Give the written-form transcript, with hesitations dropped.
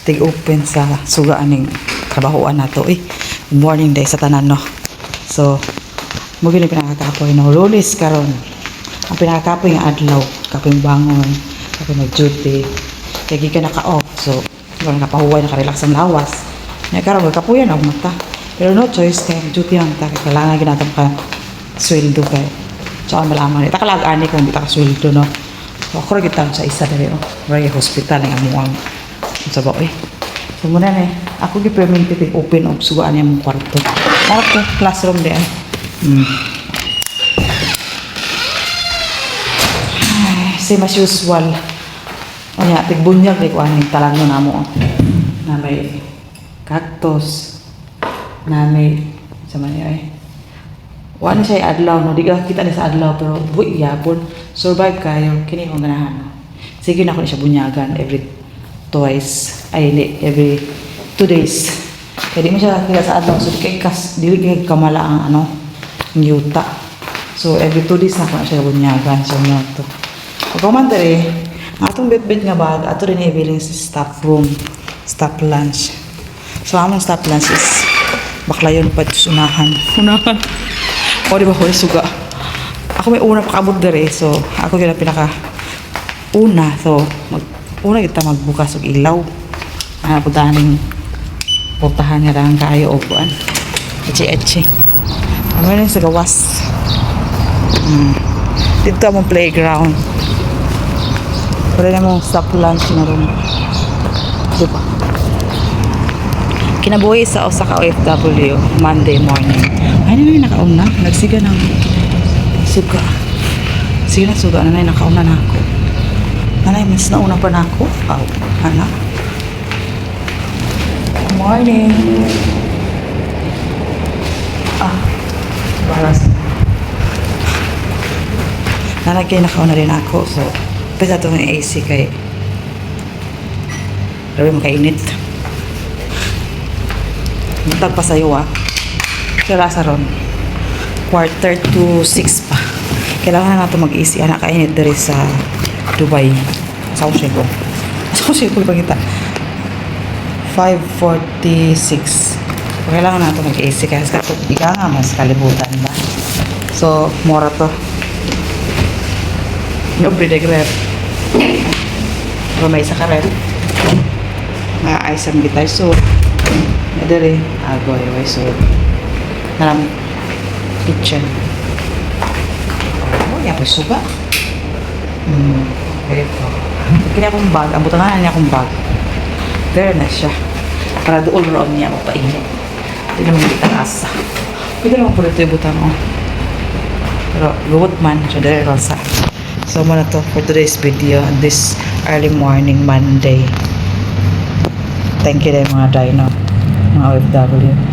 tig-open sa sugaan ng trabahoan nato. Good morning day sa tanan, no. So, mo gini pinakakapoy no rulis karon. Ang pinakakapoy nga adlaw, kaping bangon, kaping mag-duty. Kaya gikan naka-off. So, wala nakapahuway, naka-relax ang lawas. Nya karon magkapuyan og mata. Pero no choice kay duty ang ta kailangan ginatong ka sweldo kay. So, malaman ita kalag-ani kung di ta ka sweldo, no. So, ako rin kita sa isa dali, Ray hospital ng amuang sa bao, So, muna na ako gi-permanent open og sugaan niya mong kwarto. Kwarto, classroom di ay. Same as usual. O niya, tigbunyag di ko anong talang na mo. Na may cactus. Na may, sa mani ay. Wala siya adlaw, no? Di ka kita na sa adlaw, pero buwi yapon. Survive kayo, kini kong ganahan. No? Sige na ako na siya bunyagan every twice. Ay, hindi, every 2 days. Kaya di mo siya kita sa adlaw. So, di kay kamala ang ano, ang yuta. So, every 2 days na ako na siya bunyagan. So, mo to. Pag kumantari, ang atong bit-bit nga bag, ato rin ibiling sa staff room, staff lunch. So, among staff lunch is baklayon pa unahan. O, di ba ko suga? Ako may una pakabot dere, so ako yung pinaka-una. So, una kita magbukas og ilaw. Putahan nga lang kayo o buwan. Echi-echi. Ano yun sa gawas? Dito among playground. Pwede na mong stop lunch na rin. Diba? Kinabuhi sa Osaka OFW Monday morning. Ay, naman nakauna. Nagsiga ng suga. Sige na suga. Nanay, nakauna na ako. Nanay, mas nauna pa na ako. Anak. Good morning. Baras. Nanay, kayo nakauna rin ako. So, pesa ito ng AC kay Rabi makainit. Matag pa sa'yo Kaya sa ron 5:45 pa. Kailangan na ito mag-easy. Anak kainit dari sa Dubai. Sa Oshego. Sa Oshego pa kita. 5:46. Kailangan na ito mag-easy. Kaya sa ika nga mas kalibutan ba. So, mora to. Yung breeding rep. Pero may isa ka rep. Ay isang bitay. So, dari agoy so naram kitchen ya po suga ito kini akong bag abutan na niya akong bag very nice siya para doon roon niya mapainit hindi naman kita asa pwede naman po ito yung butang pero good man siya dari rosa. So muna to for today's video this early morning Monday. Thank you din mga dino, mga OFW.